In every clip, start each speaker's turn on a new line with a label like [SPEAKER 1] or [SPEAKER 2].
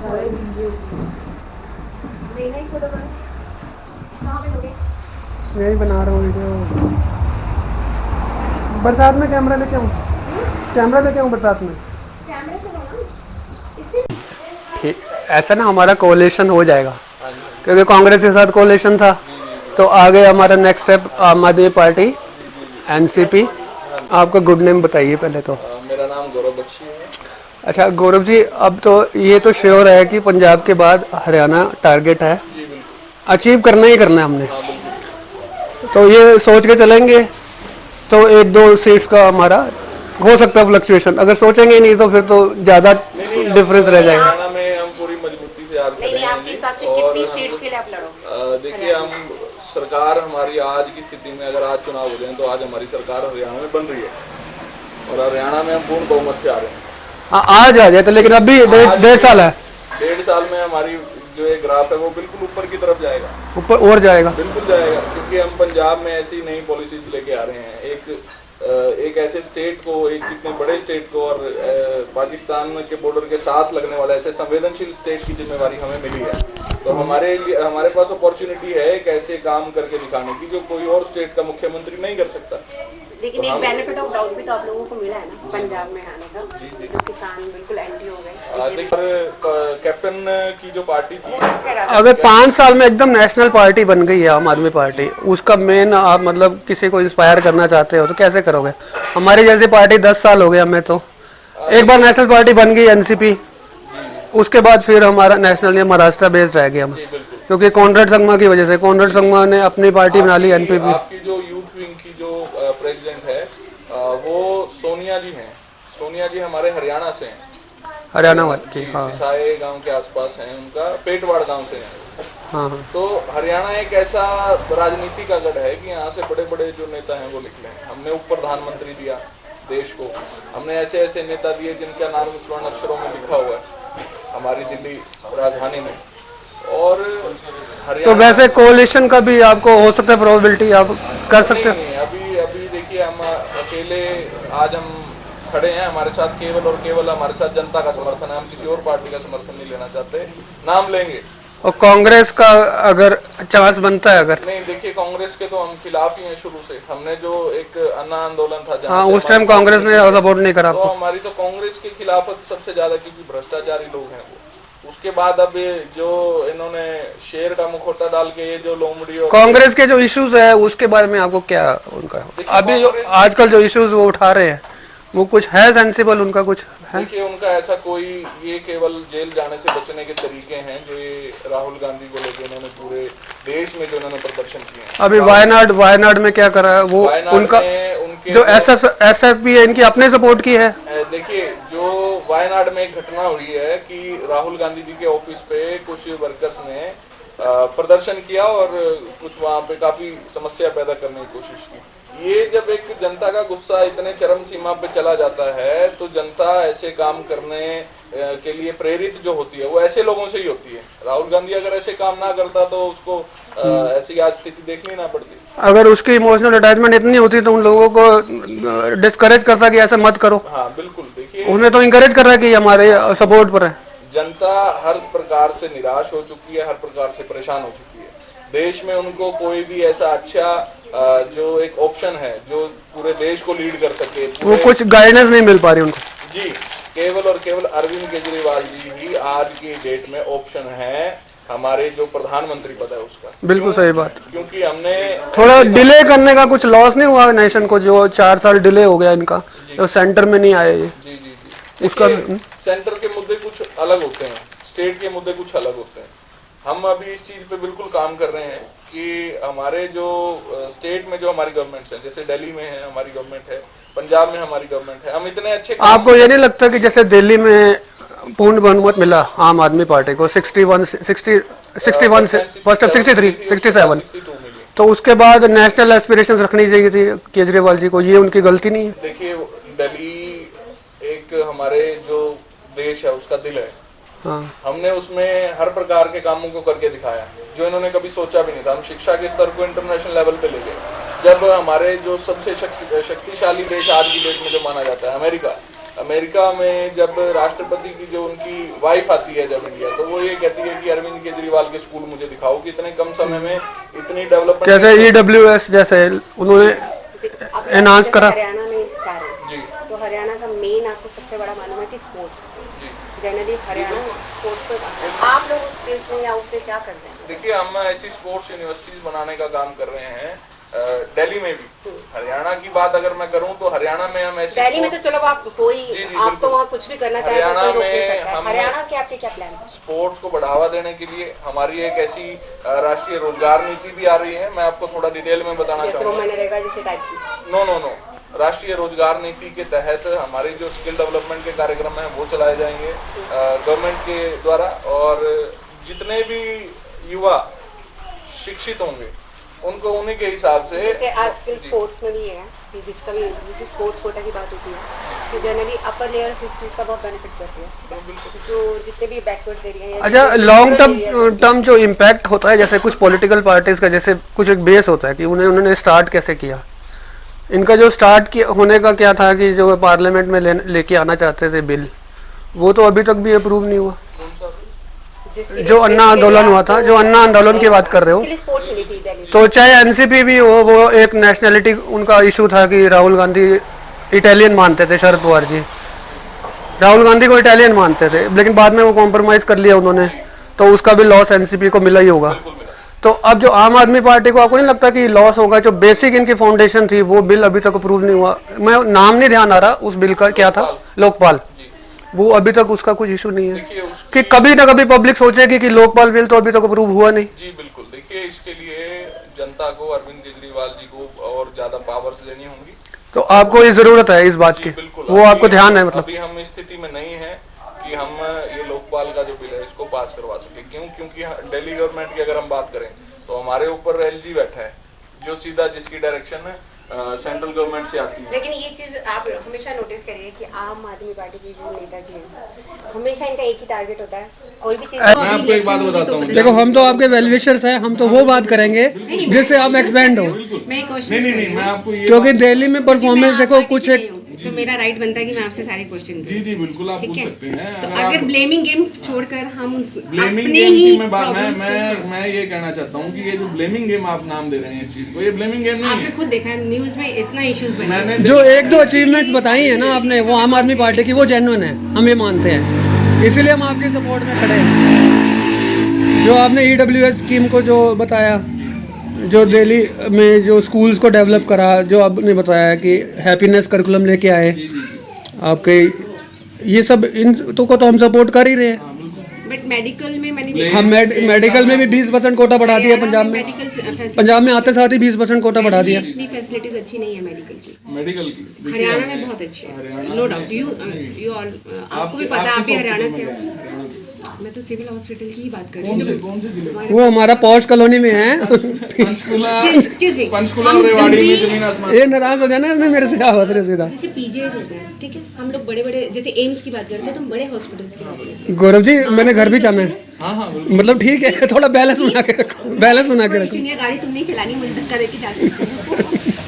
[SPEAKER 1] यही बना रहा हूँ वीडियो। बरसात में कैमरा लेके आऊँ, कैमरा लेके आऊँ बरसात में। ऐसा ना हमारा कोalition हो जाएगा, क्योंकि कांग्रेस के साथ कोalition था, तो आगे हमारा नेक्स्ट स्टेप आम आदमी पार्टी, एनसीपी। आपका गुड नेम बताइए पहले तो।
[SPEAKER 2] मेरा नाम गौरव बख्शी है।
[SPEAKER 1] अच्छा गौरव जी, अब तो ये तो श्योर है कि पंजाब के बाद हरियाणा टारगेट है, अचीव करना ही करना है हमने। तो ये सोच के चलेंगे तो एक दो सीट्स का हमारा हो सकता है फ्लक्चुएशन, अगर सोचेंगे नहीं तो फिर तो ज़्यादा डिफरेंस रह जाएगा।
[SPEAKER 2] हरियाणा में हम पूरी मजबूती से आज देखिए, हम सरकार हमारी आज की स्थिति में अगर आज चुनाव हो जाए तो आज हमारी सरकार हरियाणा में बन रही है और हरियाणा में हम पूर्ण बहुमत से आ रहे हैं।
[SPEAKER 1] हाँ आज आ जाए तो, लेकिन अभी 1.5 साल है।
[SPEAKER 2] 1.5 साल में हमारी जो एक ग्राफ है वो बिल्कुल ऊपर की तरफ जाएगा,
[SPEAKER 1] ऊपर और जाएगा,
[SPEAKER 2] बिल्कुल जाएगा, क्योंकि हम पंजाब में ऐसी नई पॉलिसीज लेके आ रहे हैं। एक ऐसे स्टेट को, एक इतने बड़े स्टेट को और पाकिस्तान के बॉर्डर के साथ लगने वाला ऐसे संवेदनशील स्टेट की जिम्मेवारी हमें मिली है। तो हमारे पास अपॉर्चुनिटी है एक ऐसे काम करके दिखाने की जो कोई और स्टेट का मुख्यमंत्री नहीं कर सकता।
[SPEAKER 3] लेकिन एक बेनिफिट ऑफ डाउट भी तो आप लोगों को मिला है ना पंजाब में आने का, जो किसान बिल्कुल एंटी हो गए।
[SPEAKER 2] कैप्टन की जो पार्टी थी,
[SPEAKER 1] अगर 5 साल में एकदम नेशनल पार्टी बन गई है आम आदमी पार्टी, उसका मेन आप मतलब किसी को इंस्पायर करना चाहते हो तो कैसे करोगे? हमारी जैसी पार्टी 10 साल हो गए हमें, तो एक बार नेशनल पार्टी बन गई एनसीपी, उसके बाद फिर हमारा नेशनल या महाराष्ट्र बेस्ड रह गया हम, क्योंकि कॉनरेड संगमा की वजह से। कॉनरेड संगमा ने अपनी पार्टी बना ली एनपीपी।
[SPEAKER 2] आपकी जो यूथ विंग की जो प्रेसिडेंट है वो सोनिया जी हैं। सोनिया जी हमारे हरियाणा से हैं,
[SPEAKER 1] हरियाणा वाली। हाँ,
[SPEAKER 2] सिसाए गांव के आसपास हैं, उनका पेटवाड़ गांव से हैं।
[SPEAKER 1] हाँ हाँ।
[SPEAKER 2] तो हरियाणा एक ऐसा राजनीति का गढ़ है कि यहाँ से बड़े बड़े जो नेता हैं वो निकले हैं। हमने उप प्रधानमंत्री दिया देश को, हमने ऐसे ऐसे नेता दिए जिनका नाम स्वर्ण अक्षरों में लिखा हुआ है हमारी दिल्ली राजधानी में। और
[SPEAKER 1] तो वैसे कोalition का भी आपको हो सकता है प्रोबेबिलिटी, आप कर सकते हो?
[SPEAKER 2] अभी देखिए, हम अकेले आज हम खड़े हैं, हमारे साथ केवल और केवल हमारे साथ जनता का समर्थन है। हम किसी और पार्टी का समर्थन नहीं लेना चाहते। नाम लेंगे
[SPEAKER 1] और कांग्रेस का अगर चांस बनता है? अगर
[SPEAKER 2] नहीं, देखिए कांग्रेस के तो हम खिलाफ ही हैं शुरू से। हमने जो एक अन्ना आंदोलन था,
[SPEAKER 1] हाँ, उस टाइम कांग्रेस ने सपोर्ट नहीं करा।
[SPEAKER 2] तो हमारी तो कांग्रेस के खिलाफ सबसे ज्यादा, क्योंकि भ्रष्टाचारी लोग हैं वो। उसके बाद अब जो इन्होंने शेर का मुखौटा डाल के ये जो लोमड़ी और
[SPEAKER 1] कांग्रेस के जो इश्यूज है उसके बारे में आपको क्या उनका, अभी जो आजकल जो इश्यूज वो उठा रहे हैं वो कुछ है सेंसिबल उनका कुछ है?
[SPEAKER 2] देखिए, उनका ऐसा कोई, ये केवल जेल जाने से बचने के तरीके हैं जो ये राहुल गांधी को लेकर उन्होंने पूरे देश में जो उन्होंने प्रदर्शन किए हैं।
[SPEAKER 1] अभी वायनाड में क्या करा है वो, उनका जो एसएफपी है इनकी अपने सपोर्ट की है।
[SPEAKER 2] देखिए, जो वायनाड में एक घटना हुई है कि राहुल गांधी जी के ऑफिस पे कुछ वर्कर्स ने प्रदर्शन किया और कुछ वहाँ पे काफी समस्या पैदा करने की कोशिश की। ये जब एक जनता का गुस्सा इतने चरम सीमा पे चला जाता है तो जनता ऐसे काम करने के लिए प्रेरित जो होती है वो ऐसे लोगों से ही होती है। राहुल गांधी अगर ऐसे काम ना करता तो उसको ऐसी आज स्थिति देखनी ना पड़ती।
[SPEAKER 1] अगर उसकी इमोशनल अटैचमेंट इतनी होती तो उन लोगों को डिस्करेज करता कि ऐसा मत करो।
[SPEAKER 2] हाँ बिल्कुल, देखिए
[SPEAKER 1] उन्हें तो इंकरेज कर रहा है कि हमारे सपोर्ट पर है।
[SPEAKER 2] जनता हर प्रकार से निराश हो चुकी है, हर प्रकार से परेशान हो चुकी है। देश में उनको कोई भी ऐसा अच्छा जो एक ऑप्शन है जो पूरे देश को लीड कर सके,
[SPEAKER 1] वो कुछ गाइडेंस नहीं मिल पा रही उनको।
[SPEAKER 2] जी, केवल और केवल अरविंद केजरीवाल जी ही आज की डेट में ऑप्शन है हमारे जो प्रधानमंत्री पद है उसका।
[SPEAKER 1] बिल्कुल सही बात।
[SPEAKER 2] क्योंकि हमने
[SPEAKER 1] थोड़ा डिले करने का कुछ लॉस नहीं हुआ नेशन को, जो 4 साल डिले हो गया इनका, तो सेंटर में नहीं आए ये।
[SPEAKER 2] जी जी जी,
[SPEAKER 1] उसका
[SPEAKER 2] सेंटर के मुद्दे कुछ अलग होते हैं, स्टेट के मुद्दे कुछ अलग होते हैं। हम अभी इस चीज पे बिल्कुल काम कर रहे हैं कि हमारे जो स्टेट में जो हमारी गवर्नमेंट है, जैसे दिल्ली में है हमारी गवर्नमेंट है, पंजाब में हमारी गवर्नमेंट है, हम इतने अच्छे। आपको
[SPEAKER 1] ये नहीं लगता कि जैसे दिल्ली में पूर्ण बहुमत मिला आम आदमी पार्टी को 61 67, तो उसके बाद नेशनल एस्पिरेशंस रखनी चाहिए थी केजरीवाल जी को, ये उनकी गलती नहीं है?
[SPEAKER 2] देखिए, दिल्ली एक हमारे जो देश है उसका दिल है। हाँ। हमने उसमें हर प्रकार के कामों को करके दिखाया जो इन्होंने कभी सोचा भी नहीं था। हम शिक्षा के स्तर को इंटरनेशनल लेवल पे ले गए। जब हमारे जो सबसे शक्तिशाली देश आज की डेट में जो माना जाता है अमेरिका में जब राष्ट्रपति की जो उनकी वाइफ आती है जब इंडिया, तो ये कहती है कि अरविंद केजरीवाल के स्कूल मुझे दिखाओ कि इतने कम समय में इतनी डेवलपमेंट
[SPEAKER 1] जैसे EWS जैसे उन्होंने एनहांस करा।
[SPEAKER 3] हरियाणा में जा रहे हैं
[SPEAKER 2] जी
[SPEAKER 3] तो हरियाणा का मेन आपको सबसे बड़ा मालूम है कि स्पोर्ट्स।
[SPEAKER 2] जी
[SPEAKER 3] जनरली हरियाणा स्पोर्ट्स को आप लोग उस देश में या उसमें क्या कर रहे हैं?
[SPEAKER 2] देखिए, हम ऐसी स्पोर्ट्स यूनिवर्सिटीज बनाने का काम कर रहे हैं दिल्ली में भी। हरियाणा की बात अगर मैं करूं तो हरियाणा में हम ऐसी
[SPEAKER 3] दिल्ली में तो चलो आप कोई
[SPEAKER 2] जी, जी,
[SPEAKER 3] आप तो
[SPEAKER 2] बिल्कुल।
[SPEAKER 3] वहाँ कुछ भी करना चाहे तो
[SPEAKER 2] हरियाणा
[SPEAKER 3] कोई रोक नहीं
[SPEAKER 2] में
[SPEAKER 3] सकता है।
[SPEAKER 2] हमने-
[SPEAKER 3] हरियाणा के आपके क्या प्लान है?
[SPEAKER 2] स्पोर्ट्स को बढ़ावा देने के लिए हमारी एक ऐसी राष्ट्रीय रोजगार नीति भी आ रही है। मैं आपको थोड़ा डिटेल में बताना
[SPEAKER 3] जैसे वो
[SPEAKER 2] चाहूंगा।
[SPEAKER 3] मनरेगा जैसे टाइप की।
[SPEAKER 2] नो, राष्ट्रीय रोजगार नीति के तहत हमारे जो स्किल डेवलपमेंट के कार्यक्रम हैं वो चलाए जाएंगे गवर्नमेंट के द्वारा, और जितने भी युवा शिक्षित होंगे उनको उन्हीं के हिसाब से
[SPEAKER 3] जैसे आजकल
[SPEAKER 2] जी।
[SPEAKER 3] स्पोर्ट्स में भी है कि जिसका भी जैसे स्पोर्ट्स कोटा की बात होती है तो जनरली अपर लेयर से इस चीज़ का बहुत बेनिफिट करती है, ठीक है? जो जितने भी बैकवर्ड एरिया है
[SPEAKER 1] अच्छा, लॉन्ग टर्म जो इम्पैक्ट होता है, जैसे कुछ पॉलिटिकल पार्टीज का जैसे कुछ एक बेस होता है कि उन्होंने स्टार्ट कैसे किया। इनका जो स्टार्ट होने का क्या था कि जो पार्लियामेंट में लेके आना चाहते थे बिल, वो तो अभी तक भी अप्रूव नहीं हुआ। जो अन्ना आंदोलन हुआ था, जो अन्ना आंदोलन की बात कर रहे हो,
[SPEAKER 3] स्पोर्ट मिली थी दिल्ली
[SPEAKER 1] तो चाहे एनसीपी भी हो, वो एक नेशनलिटी उनका इशू था कि राहुल गांधी इटालियन मानते थे, शरद पवार जी राहुल गांधी को इटालियन मानते थे, लेकिन बाद में वो कॉम्प्रोमाइज कर लिया उन्होंने, तो उसका भी लॉस एनसीपी को मिला ही होगा। तो अब जो आम आदमी पार्टी को, आपको नहीं लगता कि लॉस होगा? जो बेसिक इनकी फाउंडेशन थी वो बिल अभी तक अप्रूव नहीं हुआ। मैं नाम नहीं ध्यान आ रहा उस बिल का, क्या था, लोकपाल, वो अभी तक उसका कुछ इशू नहीं है
[SPEAKER 2] देखिए
[SPEAKER 1] कि कभी ना कभी पब्लिक सोचेगी कि लोकपाल बिल तो अभी तक अप्रूव हुआ नहीं।
[SPEAKER 2] जी बिल्कुल। देखिए, इसके लिए जनता को, अरविंद केजरीवाल जी को और ज्यादा पावर्स देनी होंगी।
[SPEAKER 1] तो आपको ये जरूरत है इस बात
[SPEAKER 2] जी
[SPEAKER 1] की,
[SPEAKER 2] बिल्कुल।
[SPEAKER 1] वो आपको ध्यान है? मतलब
[SPEAKER 2] अभी हम इस स्थिति में नहीं है कि हम ये लोकपाल का जो बिल है इसको पास करवा सके। क्यों? क्योंकि दिल्ली गवर्नमेंट की अगर हम बात करें तो हमारे ऊपर एलजी बैठा है, जो सीधा जिसकी डायरेक्शन है सेंट्रल गवर्नमेंट से आती है।
[SPEAKER 3] लेकिन ये चीज आप हमेशा नोटिस करिए कि आम आदमी पार्टी के जो नेताजी हैं, हमेशा इनका एक ही टारगेट होता है, कोई भी चीज।
[SPEAKER 2] मैं आपको एक बात बताता हूँ।
[SPEAKER 1] देखो, हम तो आपके वेलविशर्स हैं, हम तो वो बात करेंगे जिससे आप एक्सपेंड हो,
[SPEAKER 3] मैं क्वेश्चन
[SPEAKER 2] नहीं, मैं आपको ये
[SPEAKER 1] क्योंकि दिल्ली में परफॉर्मेंस देखो कुछ एक
[SPEAKER 3] तो मेरा राइट बनता है कि मैं आपसे सारे क्वेश्चन
[SPEAKER 2] जी जी बिल्कुल आप पूछ
[SPEAKER 3] है?
[SPEAKER 2] सकते हैं।
[SPEAKER 3] तो अगर ब्लेमिंग गेम छोड़कर हम
[SPEAKER 2] ब्लेमिंग
[SPEAKER 3] अपने
[SPEAKER 2] गेम
[SPEAKER 3] ही
[SPEAKER 2] की मैं बात
[SPEAKER 3] problems को-
[SPEAKER 2] मैं ये कहना चाहता हूँ कि ये जो ब्लेमिंग गेम आप नाम दे रहे हैं इस चीज को, ये ब्लेमिंग गेम नहीं
[SPEAKER 3] आपने
[SPEAKER 2] है।
[SPEAKER 3] खुद देखा है न्यूज में इतना इश्यूज बने।
[SPEAKER 2] मैंने
[SPEAKER 1] जो एक दो अचीवमेंट्स बताई है ना आपने, वो आम आदमी पार्टी की, वो जेन्युइन है, हम ये मानते हैं, इसीलिए हम आपके सपोर्ट में खड़े हैं। जो आपने EWS स्कीम को जो बताया, जो दिल्ली में जो स्कूल्स को डेवलप करा, जो आपने बताया कि हैप्पीनेस करिकुलम लेके आए आपके, ये सब इन तो को तो हम सपोर्ट कर ही रहे हैं।
[SPEAKER 3] बट मेडिकल में मैंने देखा
[SPEAKER 1] हम मेडिकल में भी 20% कोटा बढ़ा दिया पंजाब में।
[SPEAKER 3] मेडिकल
[SPEAKER 1] पंजाब में आते साथ ही 20% कोटा बढ़ा दिया।
[SPEAKER 3] इतनी फैसिलिटीज अच्छी नहीं है मेडिकल की।
[SPEAKER 2] मेडिकल की
[SPEAKER 3] हरियाणा में बहुत अच्छी है, नो डाउट। यू ऑल आपको भी पता है, आप भी हरियाणा से हो। मैं तो सिविल हॉस्पिटल की ही बात कर रही हूँ।
[SPEAKER 2] कौन से जिले में?
[SPEAKER 1] वो हमारा पॉश कॉलोनी में है।
[SPEAKER 2] पंचकुला
[SPEAKER 3] Excuse me,
[SPEAKER 2] पंचकुला
[SPEAKER 3] हम
[SPEAKER 2] और रेवाड़ी में
[SPEAKER 3] जब भी-
[SPEAKER 2] जमीन आसमान।
[SPEAKER 1] ये नाराज हो जाना इसने मेरे से आवाज रहे सीधा।
[SPEAKER 3] जैसे पीजीआईज होते हैं, ठीक है, हम लोग बड़े बड़े जैसे एम्स की बात करते हैं तो हम बड़े हॉस्पिटल्स की बात करते हैं।
[SPEAKER 1] गौरव जी, मैंने घर भी जाना है,
[SPEAKER 2] हाँ हाँ बिल्कुल।
[SPEAKER 1] मतलब ठीक है, थोड़ा बैलेंस बना के रखो, बैलेंस बना के रखो।
[SPEAKER 3] इतनी गाड़ी तुम नहीं चलानी, मुझे धक्का देके जा सकते हो।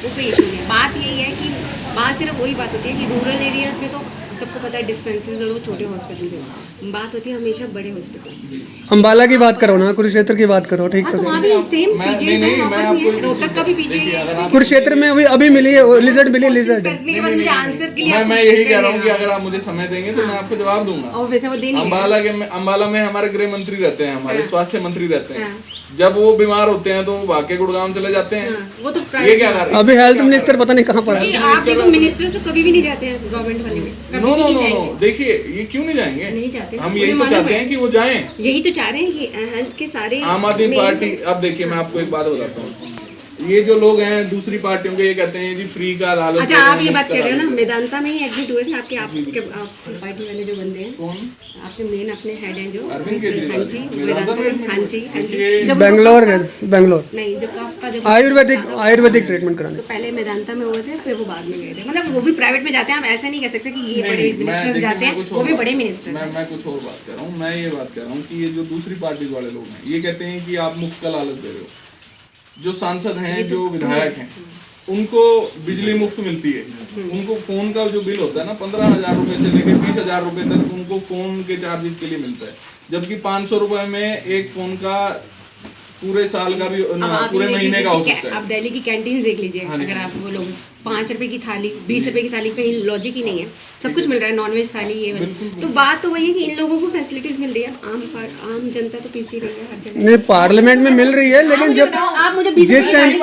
[SPEAKER 3] वो कोई इशू नहीं है। बात यही है कि बात सिर्फ वही बात होती है कि रूरल एरियाज में तो सबको पता है डिस्पेंसरीज और वो छोटे हॉस्पिटल है। बात होती है हमेशा बड़े हॉस्पिटल।
[SPEAKER 1] अम्बाला की बात करो ना, कुरुक्षेत्र की बात करो, ठीक
[SPEAKER 3] हाँ
[SPEAKER 1] तो
[SPEAKER 3] तो वहाँ
[SPEAKER 1] नहीं?
[SPEAKER 3] भी सेम
[SPEAKER 2] मैं
[SPEAKER 3] पीजीआई
[SPEAKER 2] नहीं मैं आपको
[SPEAKER 3] रोहतक का भी पीजीआई है।
[SPEAKER 1] कुरुक्षेत्र में अभी मिली है लिजर्ट, मिली लिजर्ट।
[SPEAKER 3] करने के बाद मुझे आंसर के लिए
[SPEAKER 2] मैं यही कह रहा हूँ कि अगर आप मुझे समय देंगे तो मैं आपको जवाब दूंगा।
[SPEAKER 3] और वैसे वो दे नहीं
[SPEAKER 2] अम्बाला में हमारे गृह मंत्री रहते हैं, हमारे स्वास्थ्य मंत्री रहते हैं। जब वो बीमार होते हैं तो वो भाग के गुड़गांव चले जाते हैं।
[SPEAKER 3] वो तो
[SPEAKER 2] ये क्या कर रहे हैं?
[SPEAKER 1] अभी हेल्थ मिनिस्टर पता नहीं कहाँ पड़ा है।
[SPEAKER 3] कि आप देखो मिनिस्टर तो कभी भी नहीं जाते हैं गवर्नमेंट वाले में, कभी
[SPEAKER 2] नो
[SPEAKER 3] भी
[SPEAKER 2] नो
[SPEAKER 3] नहीं
[SPEAKER 2] नो नो
[SPEAKER 3] जाएंगे।
[SPEAKER 2] देखिए, ये क्यों नहीं जाएंगे?
[SPEAKER 3] नहीं जाते।
[SPEAKER 2] हम यही
[SPEAKER 3] मुझे
[SPEAKER 2] तो
[SPEAKER 3] मालूम
[SPEAKER 2] चाहते
[SPEAKER 3] है।
[SPEAKER 2] हैं कि वो जाएं।
[SPEAKER 3] यही तो चाह रहे हैं कि हेल्थ के सारे
[SPEAKER 2] आम आदमी
[SPEAKER 3] main-
[SPEAKER 2] पार्टी, अब देखिए मैं आपको एक बात बताता हूँ, ये जो लोग हैं दूसरी पार्टियों के, ये कहते हैं जी फ्री का लालच।
[SPEAKER 3] अच्छा
[SPEAKER 2] दे रहे
[SPEAKER 3] आप
[SPEAKER 2] हैं,
[SPEAKER 3] ये
[SPEAKER 2] मुफ्त
[SPEAKER 3] बात
[SPEAKER 2] का
[SPEAKER 3] कह रहे हो ना,
[SPEAKER 2] लालच।
[SPEAKER 3] मेदांता में ही एग्जिट हुए थे आपके पार्टी वाले जो बंदे हैं,
[SPEAKER 2] कौन?
[SPEAKER 3] आपके मेन अपने हेड हैं जो
[SPEAKER 2] अरविंद केजरीवाल।
[SPEAKER 3] हाँ जी,
[SPEAKER 2] मेदांता
[SPEAKER 3] मेदांता
[SPEAKER 2] में
[SPEAKER 3] हाँ जी हाँ जी।
[SPEAKER 2] देखिए,
[SPEAKER 3] जब
[SPEAKER 1] बेंगलोर
[SPEAKER 3] उनको
[SPEAKER 1] गए, बेंगलोर
[SPEAKER 3] नहीं, जब कफ का जब
[SPEAKER 1] आयुर्वेदिक ट्रीटमेंट कराने।
[SPEAKER 3] तो पहले मेदांता में हुए थे, फिर वो बाद में गए थे। मतलब वो भी प्राइवेट में जाते हैं, हम ऐसे नहीं कह सकते कि ये बड़े
[SPEAKER 2] नहीं, मैं
[SPEAKER 3] मिनिस्टर्स
[SPEAKER 2] देखिए,
[SPEAKER 3] जाते
[SPEAKER 2] मैं
[SPEAKER 3] हैं,
[SPEAKER 2] कुछ
[SPEAKER 3] वो
[SPEAKER 2] और
[SPEAKER 3] भी
[SPEAKER 2] बात-
[SPEAKER 3] बड़े मिनिस्टर।
[SPEAKER 2] मैं कुछ और बात कर रहा हूँ। मैं ये बात कह रहा हूँ कि ये जो दूसरी पार्टी वाले लोग हैं, ये कहते हैं कि आप मुफ्त का लालच दे रहे हो। जो सांसद हैं, जो विधायक हैं, उनको बिजली मुफ्त मिलती है। उनको फोन का जो बिल होता है ना, 15,000 रुपए से लेकर 20,000 रुपए तक उनको फोन के चार्जेस के लिए मिलता है। जबकि 500 रुपए में एक फोन का पूरे साल का भी
[SPEAKER 3] अब आप
[SPEAKER 2] पूरे
[SPEAKER 3] ये देखिए
[SPEAKER 2] महीने का हो
[SPEAKER 3] कि
[SPEAKER 2] सकता है।
[SPEAKER 3] आप दिल्ली की कैंटीन देख लीजिए,
[SPEAKER 2] हाँ जी।
[SPEAKER 3] अगर आप वो लोग 5 रुपए की थाली 20 रुपए की थाली, कहीं लॉजिक ही नहीं है, सब कुछ मिल रहा है, नॉनवेज थाली ये वो। तो बात तो वही है कि इन लोगों को फैसिलिटीज मिल रही है, आम जनता तो पीसी रही है हर जगह।
[SPEAKER 1] नहीं, पार्लियामेंट में मिल रही है, लेकिन जब
[SPEAKER 3] आप मुझे 20
[SPEAKER 1] जिस टाइम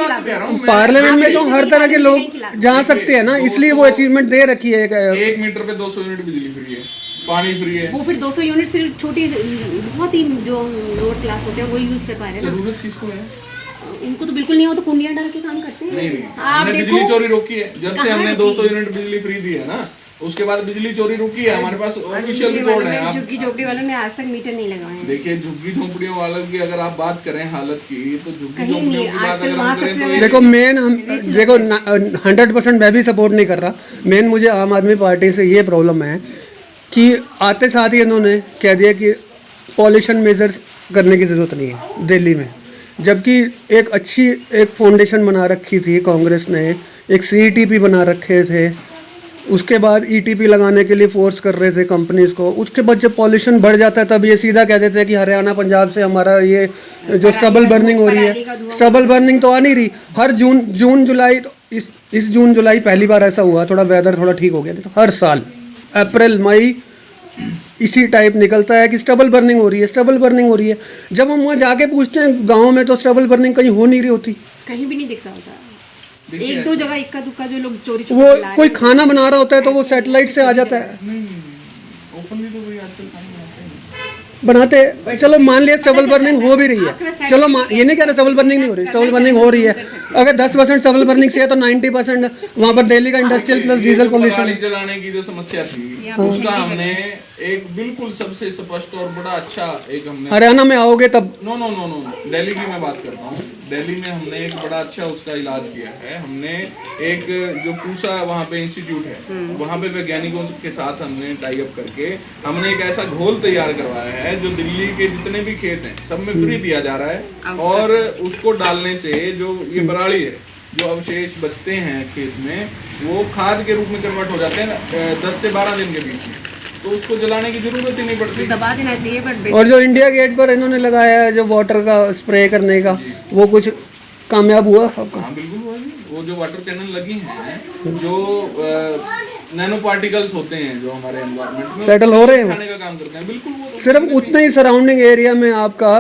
[SPEAKER 1] पार्लियामेंट में तो हर तरह के लोग जा सकते हैं ना, इसलिए वो अचीवमेंट दे रखी है।
[SPEAKER 2] 1 मीटर पे 200 यूनिट बिजली फ्री है, पानी फ्री है।
[SPEAKER 3] वो फिर 200 यूनिट सिर्फ छोटी बहुत ही जो लोअर क्लास होते हैं वो यूज कर पा रहे हैं ना।
[SPEAKER 2] जरूरत किसको है?
[SPEAKER 3] उनको तो बिल्कुल नहीं, हो तो कुंडियां डाल के काम करते हैं।
[SPEAKER 2] नहीं
[SPEAKER 3] आप
[SPEAKER 2] हमने
[SPEAKER 3] देखो
[SPEAKER 2] बिजली चोरी रोकी है, जब से
[SPEAKER 3] कहाँ
[SPEAKER 2] हमने
[SPEAKER 3] रोकी?
[SPEAKER 2] 200 यूनिट बिजली फ्री दी है ना, उसके बाद बिजली चोरी रुकी है। हमारे पास ऑफिशियल रिकॉर्ड है। आप
[SPEAKER 3] झुग्गी झोपड़ी वालों ने आज तक मीटर नहीं लगाए हैं।
[SPEAKER 2] देखिए, झुग्गी झोंपड़ियों वालों की अगर आप बात करें हालत की, तो झुग्गी
[SPEAKER 3] कहीं
[SPEAKER 2] झोंपड़ियों
[SPEAKER 3] नहीं,
[SPEAKER 2] की बात
[SPEAKER 3] आजकल
[SPEAKER 2] अगर
[SPEAKER 3] वहाँ
[SPEAKER 2] हम करें
[SPEAKER 3] सबसे
[SPEAKER 2] तो
[SPEAKER 1] देखो मेन हम देखो 100% मैं भी सपोर्ट नहीं कर रहा। मेन मुझे आम आदमी पार्टी से ये प्रॉब्लम है कि आते साथ ही इन्होंने कह दिया कि पॉल्यूशन मेजर्स करने की ज़रूरत नहीं है दिल्ली में, जबकि एक अच्छी एक फाउंडेशन बना रखी थी कांग्रेस ने, एक CETP बना रखे थे, उसके बाद ETP लगाने के लिए फोर्स कर रहे थे कंपनीज को। उसके बाद जब पॉल्यूशन बढ़ जाता है तब ये सीधा कह देते हैं कि हरियाणा पंजाब से हमारा ये जो स्टबल बर्निंग हो रही है, स्टबल बर्निंग तो आ नहीं रही। हर जून जुलाई तो इस जून जुलाई पहली बार ऐसा हुआ, थोड़ा वेदर थोड़ा ठीक हो गया, नहीं तो हर साल अप्रैल मई इसी टाइप निकलता है कि स्टबल बर्निंग हो रही है, स्टबल बर्निंग हो रही है। जब हम वहाँ जाके पूछते हैं गाँव में तो स्टबल बर्निंग कहीं हो नहीं रही होती।
[SPEAKER 3] कहीं भी नहीं दिख रहा होता।
[SPEAKER 2] देखिए,
[SPEAKER 3] एक दो जगह इक्का दुक्का जो लोग चोरी
[SPEAKER 1] वो कोई खाना बना रहा होता है तो वो सैटेलाइट से आ जाता है,
[SPEAKER 2] ओपन भी तो वही आजकल खाना बनाते हैं।
[SPEAKER 1] बनाते हैं। चलो मान लिया स्टबल बर्निंग हो भी रही है, चलो ये नहीं कह रहे स्टबल बर्निंग नहीं हो रही, स्टबल बर्निंग हो रही है। अगर 10% स्टबल बर्निंग से है तो 90% वहाँ पर दिल्ली का इंडस्ट्रियल प्लस डीजल पोल्यूशन।
[SPEAKER 2] पराली जलाने की जो समस्या थी, उसका हमने एक बिल्कुल सबसे स्पष्ट और बड़ा अच्छा एक हमने
[SPEAKER 1] हरियाणा में आओगे तब
[SPEAKER 2] no no no no Delhi की मैं बात करता हूँ। दिल्ली में हमने एक बड़ा अच्छा उसका इलाज किया है। हमने एक जो पूसा वहाँ पे इंस्टीट्यूट है, वहाँ पे वैज्ञानिकों के साथ हमने टाई अप करके हमने एक ऐसा घोल तैयार करवाया है जो दिल्ली के जितने भी खेत हैं सब में फ्री दिया जा रहा है। और उसको डालने से जो ये पराली है, जो अवशेष बचते हैं खेत में, वो खाद के रूप में कन्वर्ट हो जाते हैं 10 से 12 दिन के बीच में, तो उसको जलाने की जरूरत ही नहीं पड़ती।
[SPEAKER 3] दबा देना चाहिए बट
[SPEAKER 1] और जो इंडिया गेट पर इन्होंने लगाया है जो वाटर का स्प्रे करने का, वो कुछ कामयाब हुआ आपका?
[SPEAKER 2] हाँ बिल्कुल हुआ जी। वो जो वाटर कैनन लगी हैं, जो नैनो पार्टिकल्स होते हैं जो हमारे एनवायरनमेंट में
[SPEAKER 1] सेटल हो रहे हैं वो?
[SPEAKER 2] खाने का काम करते हैं। बिल्कुल वो तो
[SPEAKER 1] सिर्फ उतना ही सराउंडिंग एरिया में आपका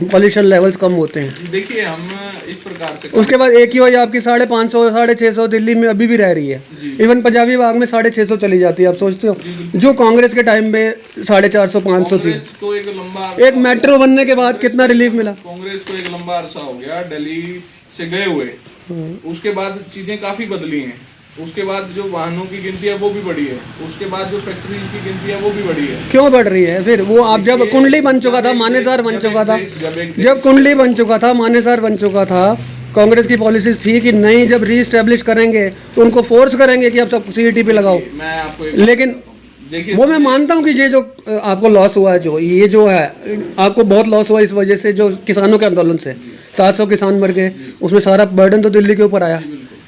[SPEAKER 1] पॉल्यूशन लेवल्स कम होते हैं।
[SPEAKER 2] देखिए, हम इस प्रकार से
[SPEAKER 1] उसके बाद एक ही वजह आपकी 550 650 दिल्ली में अभी भी रह रही है। इवन पंजाबी बाग में 650 चली जाती है। आप सोचते हो जो कांग्रेस के टाइम में 450 500 थी।
[SPEAKER 2] कांग्रेस को एक लंबा
[SPEAKER 1] एक मेट्रो बनने के बाद कितना रिलीफ मिला?
[SPEAKER 2] कांग्रेस को एक लंबा अरसा हो गया दिल्ली से गए हुए। उसके बाद चीजें काफी बदली हैं। उसके बाद जो वाहनों की गिनती है वो भी बढ़ी है। उसके बाद जो फैक्ट्रीज की गिनती है वो भी बढ़ी है।
[SPEAKER 1] क्यों बढ़ रही है फिर? वो आप जब कुंडली बन चुका था, मानेसर बन चुका था, जब कुंडली बन चुका था, मानेसर बन चुका था, कांग्रेस की पॉलिसीज थी कि नहीं जब रीस्टेब्लिश करेंगे तो उनको फोर्स करेंगे कि आप सब CETP लगाओ।
[SPEAKER 2] मैं आपको
[SPEAKER 1] लेकिन
[SPEAKER 2] देखिए,
[SPEAKER 1] वो मैं मानता हूँ कि ये जो आपको लॉस हुआ है, जो ये जो है आपको बहुत लॉस हुआ इस वजह से, जो किसानों के आंदोलन से 700 किसान मर गए, उसमें सारा बर्डन तो दिल्ली के ऊपर आया,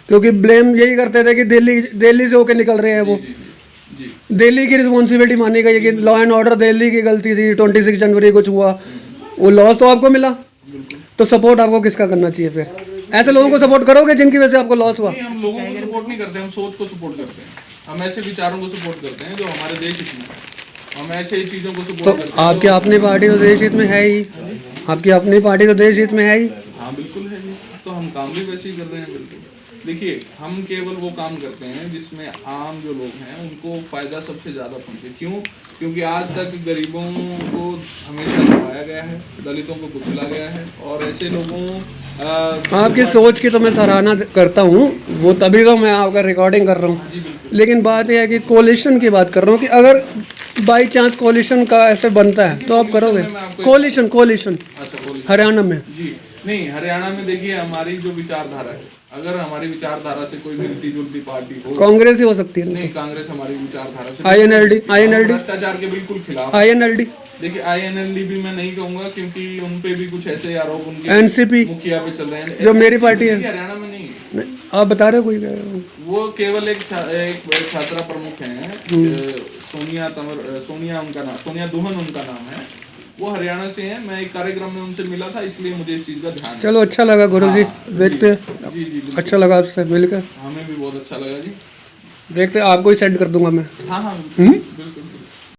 [SPEAKER 1] क्योंकि ब्लेम यही करते थे कि दिल्ली से होके निकल रहे हैं। वो दिल्ली की रिस्पॉन्सिबिलिटी मानी गई कि लॉ एंड ऑर्डर दिल्ली की गलती थी, 26 जनवरी कुछ हुआ, वो लॉस तो आपको मिला, तो सपोर्ट आपको किसका करना चाहिए फिर? ऐसे लोगों को सपोर्ट करोगे जिनकी वजह से आपको लॉस हुआ?
[SPEAKER 2] नहीं, हम लोगों को सपोर्ट नहीं करते, हम सोच को सपोर्ट करते हैं। हम ऐसे विचारों को सपोर्ट करते हैं जो हमारे देश हित में है। हम ऐसे चीजों को
[SPEAKER 1] तो
[SPEAKER 2] सपोर्ट करते हैं।
[SPEAKER 1] आपकी अपनी पार्टी तो देश हित में है ही, आपकी अपनी पार्टी तो देश हित में है ही।
[SPEAKER 2] हाँ बिल्कुल है जी। तो हम काम भी वैसे ही कर रहे हैं। बिल्कुल देखिए, हम केवल वो काम करते हैं जिसमें आम जो लोग हैं उनको फायदा सबसे ज्यादा पहुंचे। क्यों? क्योंकि आज तक गरीबों को हमेशा दबाया गया है, दलितों को कुचला गया है, और ऐसे लोगों
[SPEAKER 1] आपकी सोच की तो मैं सराहना करता हूँ, वो तभी तो मैं आपका रिकॉर्डिंग कर रहा हूँ। लेकिन बात यह है कि कोलिशन की बात कर रहा हूँ कि अगर बाई चांस कोलिशन का ऐसे बनता है तो आप करोगे? कोलिशन
[SPEAKER 2] अच्छा बोलिए।
[SPEAKER 1] हरियाणा में
[SPEAKER 2] जी नहीं, हरियाणा में देखिए हमारी जो विचारधारा है, अगर हमारी विचारधारा से कोई मिलती जुलती पार्टी हो,
[SPEAKER 1] कांग्रेस ही हो सकती है।
[SPEAKER 2] नहीं, कांग्रेस हमारी विचारधारा से
[SPEAKER 1] INLD
[SPEAKER 2] भ्रष्टाचार के बिल्कुल खिलाफ।
[SPEAKER 1] INLD
[SPEAKER 2] देखिए, INLD भी मैं नहीं कहूंगा, क्योंकि उन पे भी कुछ ऐसे आरोप उनके
[SPEAKER 1] NCP
[SPEAKER 2] मुखिया पे चल रहे हैं
[SPEAKER 1] जो मेरी पार्टी है।
[SPEAKER 2] हरियाणा में नहीं है।
[SPEAKER 1] आप बता रहे हो कोई?
[SPEAKER 2] वो केवल एक छात्रा प्रमुख हैं सोनिया उनका नाम, सोनिया दुहन उनका नाम है, वो हरियाणा से हैं। मैं एक कार्यक्रम में उनसे मिला था, इसलिए मुझे इस चीज़ का ध्यान है।
[SPEAKER 1] चलो अच्छा लगा गुरु जी, देखते हैं।
[SPEAKER 2] जी जी बिल्कुल।
[SPEAKER 1] अच्छा लगा आपसे मिलकर।
[SPEAKER 2] हमें भी बहुत अच्छा लगा जी।
[SPEAKER 1] देखते हैं, आपको ही सेंड कर दूंगा मैं।
[SPEAKER 2] हाँ हाँ बिल्कुल बिल्कुल।